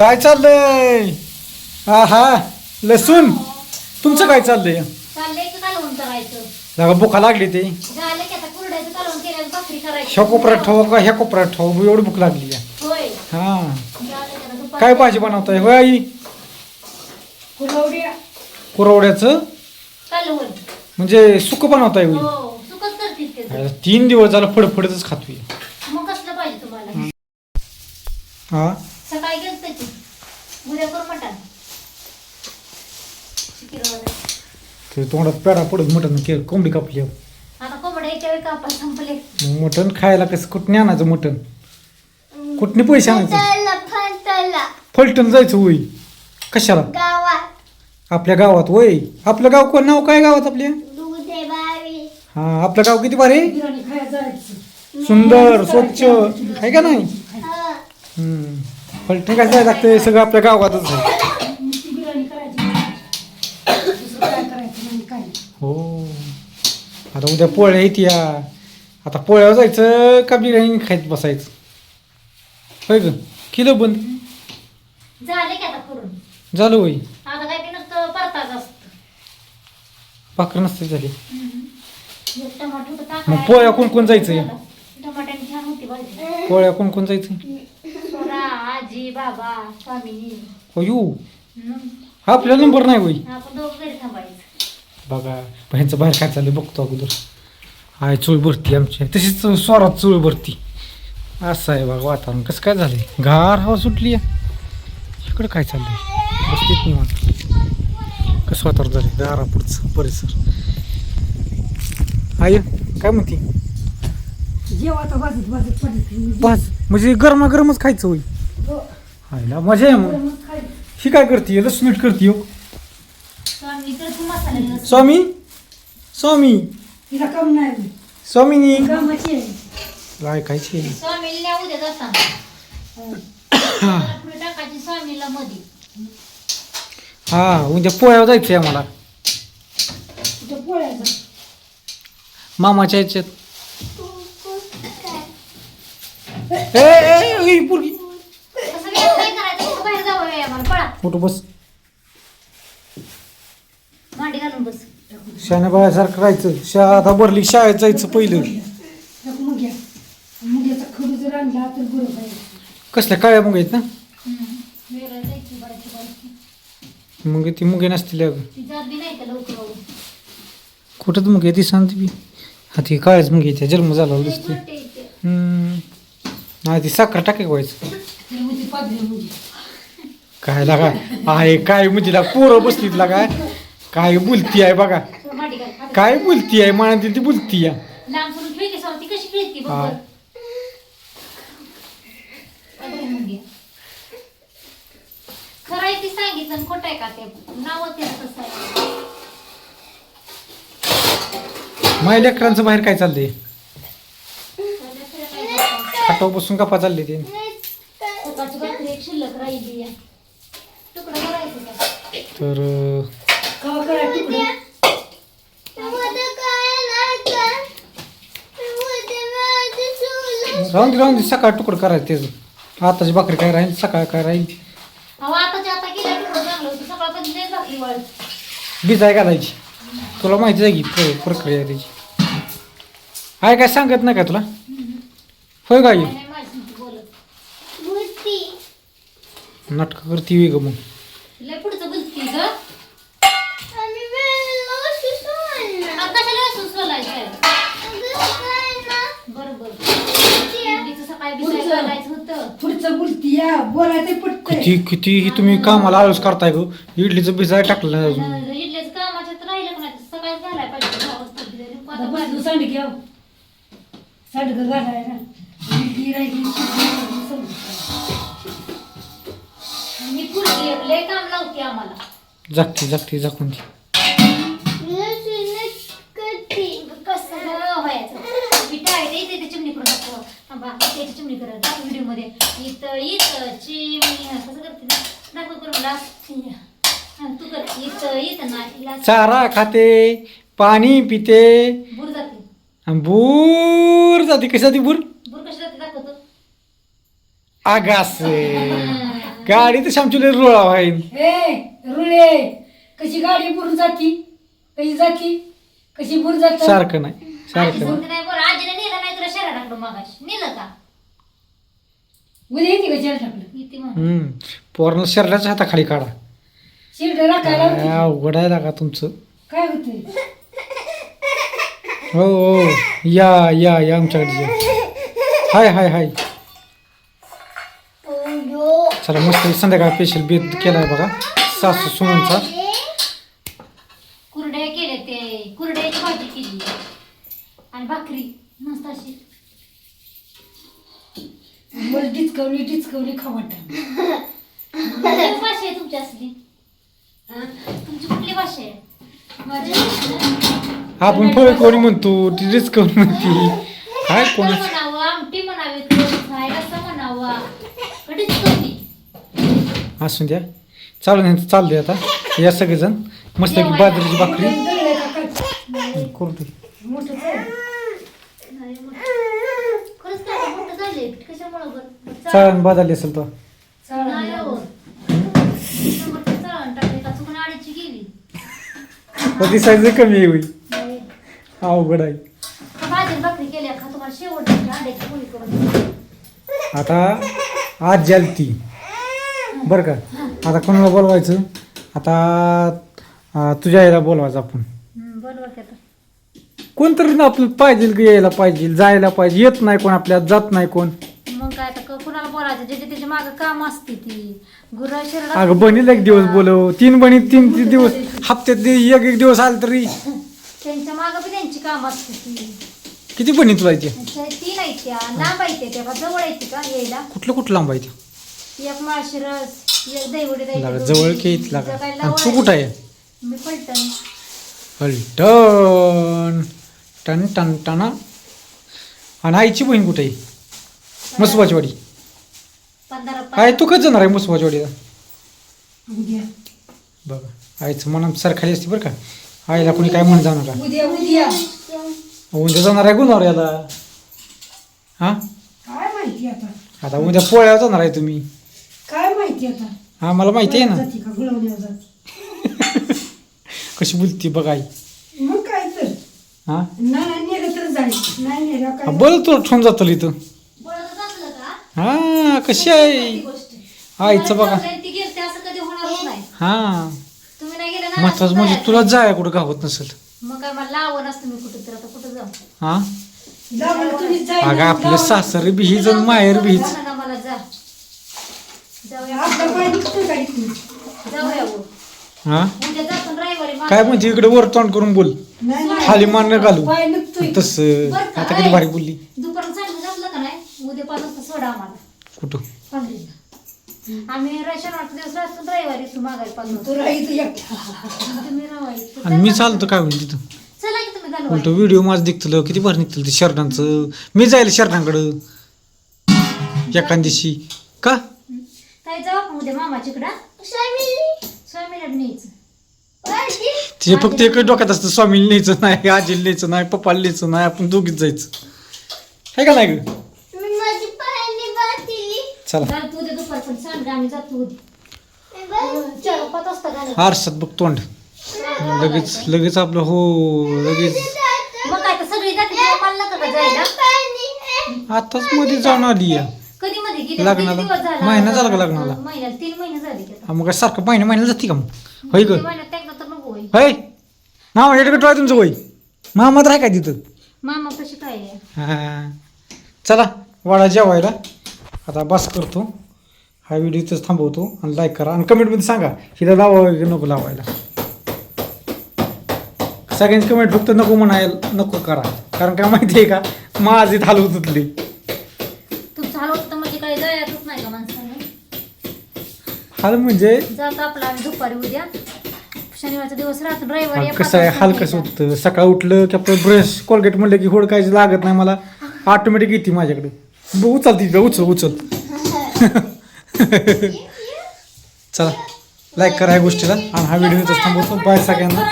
काय चाललंय? हा हा लसूण तुमचं काय चाललंय? चाललंय की कालवण करायचं. जरा भुका लागली ते झालं की आता कुरड्याचं कालवण केल्यास भाकरी करायची. ह्या कोपऱ्यात ठेवा का ह्या कोपऱ्यात ठेवा एवढी भूक लागली आहे. होय. हा झालं की आता दुपारी काय भाजी बनवताय होय आई? कुरवड्या कुरवड्याचं कालवण. म्हणजे सुकं बनवताय होय? हो सुकच करतीस त्याचं. अरे, 3 दिवस झालं फडफडतच खातोय. मग कसलं पाहिजे तुम्हाला? हा सकाळी गेलत की उद्या कर मटण. शिकिरवाला. ते तोंडात पेढा पडत मटण केलं कोंबडी कापली आहे. आता कोंबड्या इथे वेळ कापा संपले. मग मटण खायला कसं कुठने आणायचं मटण? कुठने पैसे आणायचं? फलटण जायचं होय कशाला? गावात आपल्या गावात होय. आपलं गाव कोण नाव काय गावात आपल्या? दुधेबावी हा आपलं गाव किती भारी बिर्याणी खायला जायचं. सुंदर स्वच्छ आहे का नाही? फलटण काय जायला लागतंय सगळं आपल्या गावातच आहे. नुसती बिर्याणी करायची. दुसरं काय करायचं नाही काय. हो आता उद्या पोळ्या येत्या. आता पोळ्यावर जायचं का बिर्याणी खायत बसायचं होय ग? किलो बंद झाले की आता करून. झालं होय. आता काय ते नुसतं परताच असतं. भाकर नसते झाली. एक टमाटर तर टाकायचं. मग पोळ्या कोण कोण जायचंय? टमाट्याने छान होती भाजी. पोळ्या कोण कोण जायचं? सोरा, आजी, बाबा, स्वामी. हो येऊ आपला नंबर नाही होई. आपण दोघं घरी थांबायचं. बघा ह्यांचं बाहेर काय चाललंय बघतो अगोदर. हाय चूळ भरती आमची तशीच स्वरात चूळ भरती. असं आहे बघा वातावरण कसं काय झालंय. गार हवा सुटली आहे. इकडं काय चाललंय बसतीत निवांत. कसं वातावरण झालंय गारापुढचं परिसर. आय काय म्हणते? जेव आता भाजत भाजत पडत. बस म्हणजे गरमागरमच खायचं होई. हायला मजा आहे मग. ही काय करते लसमीट करते हो स्वामी तर तू मसाला स्वामी स्वामी तिला कम नाही. स्वामीनी कामाची आहे. काय खायची स्वामीला उद्या जाताना. पुढे टाकायची स्वामीला मध्ये. हा उद्या पोळ्यावर जायचंय आम्हाला कुठं पोळ्याचं. मामाच्या ह्याच्यात. ए पोरगी कसं काय करायचं? कुठं बाहेर जावं आम्हाला पळा. कुठं बस मांडी घालून बस. शाण्या बायासारखं राहायचं. आता भरली शाळेत जायचं पहिलं. मुग्याचा खडू जर आणला तर बरोबर आहे. कसल्या काळ्या मुग आहेत ना? वेगळं जायची बायची बायची. मग ती मुगे नसतील अगं. ती जात बी नाही का लवकर. कुठंच मुग आहे ती सांगते बी. हा ती काळ्याच मुग आहे. जन्म झाला दिसते. मोठे येते. नाही ती साखर टाके व्हायचं. ती मुजी पादरी मुजी. काय लागा आहे काय मुलीला पोरं बसलीत लागा. काय बोलती आहे बघा. मांडी घाल. काय बोलती आहे म्हणा ती बोलती आहे. लांब करून खेळते सर ती कशी खेळते बघ हा. बरं. पादरी मुगी. खरं आहे ती सांगितलं आणि खोटं आहे का ते नाव ते तसं आहे. माझ्या लेकरांचं बाहेर काय चाललंय? त्याला खरं काय जातं. खाटावर बसून गप्पा चालले ते. सकाळची भाकरी एक शिल्लक राहिली आहे. तुकडा करायचं का? तर कवा करा तुकडा. राहून दे सकाळ तुकडं करायचं त्याचं. आताची भाकरी काय राहील सकाळ काय राहील. अहो आताच्या आता केलं तुकडं चांगलं होतं. सकाळपर्यंत लय भाकरी वाळत. भिजाय घालायची. तुला माहिती आहे की प्रक्रिया त्याची. आहे काय सांगत नाही का तुला? होय काय नाही माझी बोलत. नाटकं करती वेग मग. लय पुढचं बोलती ग. कशाला सुचवायचं? बरोबर. इडलीचं सकाळी भिजायला घालायचं होतं. पुढचं बोलती या बोलायचं पटकन. किती तुम्ही कामाला आळस करताय गो. इडलीचं भिजाय टाकलं नाही अजून. इडलीचं कामाच्यात राहिलं का नाही सकाळीच घालायला पाहिजे. 6 वाजता भिजायला. आता बसलो सांडग्या सांडगं घालायला इडली राहिली मी पुढची लय काम लावते आम्हाला. जागती झाकून ती. कसं व्हायचं पिठा आहे ते ते चिमणी करून दाखव. थांबा त्याची चिमणी करत दाखव व्हिडिओ मध्ये. इथं चिमणी कसं करते ना दाखव करून मला. तू कर इथं ना चारा खाते पाणी पिते बुर जाते. आणि बूर जाते. कशी जाते बूर? बुर कशी जाते दाखवतो. आगास गाडी तर आमची लय रुळा आहे. ए रुळे कशी गाडी बुरून जाती कशी जाती कशी बुर जात सारखं नाही आजी सारखं नाही. सांगते नाही बरं आजीने नेलं नाही तुला शहराकडं मागाशी नेलं का उद्या येते का जेल टाकलं इथे मग पोराला शरीराच्या हाताखाली काढा. शिर्ड राखायला काय अवघड आहे लागा तुमचं. काय होतंय हो हो या या या आमच्याकडे या. हाय हाय हाय. चला मस्त संध्याकाळ स्पेशल बेत केलाय बघा सासू सुनांचा. कुरड्या केले ते कुरड्याची भाजी केली आणि भाकरी मस्त अशी मला डिचकवली खावाटा कुठली भाषा आहे तुमची असली तुमची कुठली भाषा आहे माझी आपण फळ कोणी म्हणतो ती रिस्क म्हणते काय कोण म्हणावं आमटी म्हणावी रस्सा म्हणावा कधीच कधी असून द्या चालू दे आता या सगळेजण मस्त की बाजरीची भाकरी करू दे. मोठं नाही मग. खरंच काय मोठं झाले कशामुळं बरं चाळण बदलली असेल तो. नाही हो. टमाटर चाळण टाकले का चुकून आडीची गेली कधी साईज कमी होईल अवघड आहे. भाजी भाकरी केल्या का तुम्हाला शेवट अंड्याची पोळी करून आता आज जालती बरं का. आता कोणाला बोलवायचं आता तुझ्या आईला बोलवायचं आपण. बरोबर की आता कोणतरी ना आपलं पाहिजे की यायला पाहिजे जायला पाहिजे. येत नाही कोण आपल्यात जात नाही कोण. मग काय आता कुणाला बोलायचं ज्याच्या त्याच्या मागं काम असते ती गुरु शरीर अगं बहिणीला एक दिवस बोलव. तीन बहिणी तीन दिवस हप्त्यात एक एक दिवस आले तरी त्यांच्या मागं बी त्यांची काम असते ती किती बहिणी तुला इथे. तीन आहेत त्या लांब आहेत त्या का जवळ येते का यायला कुठलं लांब आहे ते. एक माळशिरस एक दैवडी लागा जवळ की इथं लागा. आणि तू कुठं आहे. मी पलटण हलटण टन टन टना. आणि आईची बहीण कुठे आहे. मसुबाची वाडी 15 आहे. तू कधी जाणार आहे मसुबाची वाडीला. उद्या बघा आईचं मनात सरखाली असते बरं का. आईला कोणी काय म्हणत जाणार का. उद्या उद्या उद्या जाणार आहे गुन्हावर याला. हा काय माहिती आता उद्या पोळ्यावर जाणार आहे तुम्ही. काय माहिती आता हा मला माहिती आहे ना जाती का गुळवण्यावर जाती कशी बोलती बघ आई. मग काय तर हा नाही नेलं तर जाईल नाही नेलं हा, काय बरं तुला ठेवून जातो इथं. बोलत असलं का हा कशी आहे ती गोष्ट आईचं बघा. ती गेलते असं कधी होणारच नाही हा तुम्ही नाही गेले ना महत्वाचं म्हणजे तुला जाय कुठं गावत नसेल. मग काय मला लावण असतं मी कुठं तर आता कुठं जाऊ हा जावं तुम्ही अगं आपलं सासर बीज आणि माहेर बीज. जा ना मला जा जाऊया आपलं पाय निघतं का इथून जाऊया हो. हा उद्या जातो रविवारी काय म्हणते इकडे वर तोंड करून बोल. नाही नाही. खाली मान न घालू पाय निघतोय तसं. आता किती भारी बोलली. दुपारून सांगितलं घातलं का नाही उद्या 5 वाजता सोडा आम्हाला कुठं पंढरीला आम्ही शनिवारचा दिवस राहतो रविवारी तू मागायला 5 वाजता तू राहायचं एकटा तुम्ही राहायचं आणि मी चालतो काय होईल तिथं. चला की तुम्ही घालू उलट व्हिडिओ माझं दिखतलं किती भारी निघतलं ते शर्टांचं. मी जायला शर्टांकडं एखाद दिवशी का काय जाऊ आपण उद्या मामाच्याकडं स्वामीला न्यायचं तिचे फक्त एकच डोक्यात असतं स्वामीला न्यायचं नाही आजीला न्यायचं नाही पप्पाला न्यायचं नाही आपण दोघीच जायचं आहे का नाही ग. माझी पायाने बांधली. चला घाल तू उद्या दुपारपर्यंत सांग आम्ही जातो उद्या 4-5 वाजता घालू आरशात बघ तोंड लगेच आपलं हो लगेच मग काय तर सगळी जाते तेव्हा मला नका का जायला आताच मध्ये जाऊन आली या. कधी मध्ये गेले लग्नाला? किती दिवस झाला? महिना झाला का लग्नाला? महिन्याला 3 महिने झाले की आता. हा, मग काय सारखं महिन्याला जाते का मग होय ग. 3 महिन्यात एकदा तर नको होय होय मामा इकडे काय तुमचं होय मामा तर आहे काय तिथं. मामा कशी काय आहे? हा चला वाडा जेवायला आता बस करतो. हा व्हिडिओ इथंच थांबवतो आणि लाईक करा आणि कमेंटमध्ये सांगा हिला लावावं की नको लावायला. सगळ्यांची कमेंट फक्त नको म्हणायला नको करा कारण काय माहिती आहे का माझी हालवत होतली. तुमचं हलवत तर म्हणजे काही जायचंच नाही का माणसाने हाल म्हणजे जात आपला आम्ही दुपारी उद्या शनिवारचा दिवस राहतो रविवारी कसं आहे हाल कसं होतं सकाळ उठलं की आपलं ब्रश कोलगेट म्हणलं की होड काहीच लागत नाही मला ऑटोमॅटिक येते माझ्याकडे. उचलती उचल चला लाईक करा या गोष्टीला आणि हा व्हिडिओ इथंच थांबवतो. बाय सगळ्यांना.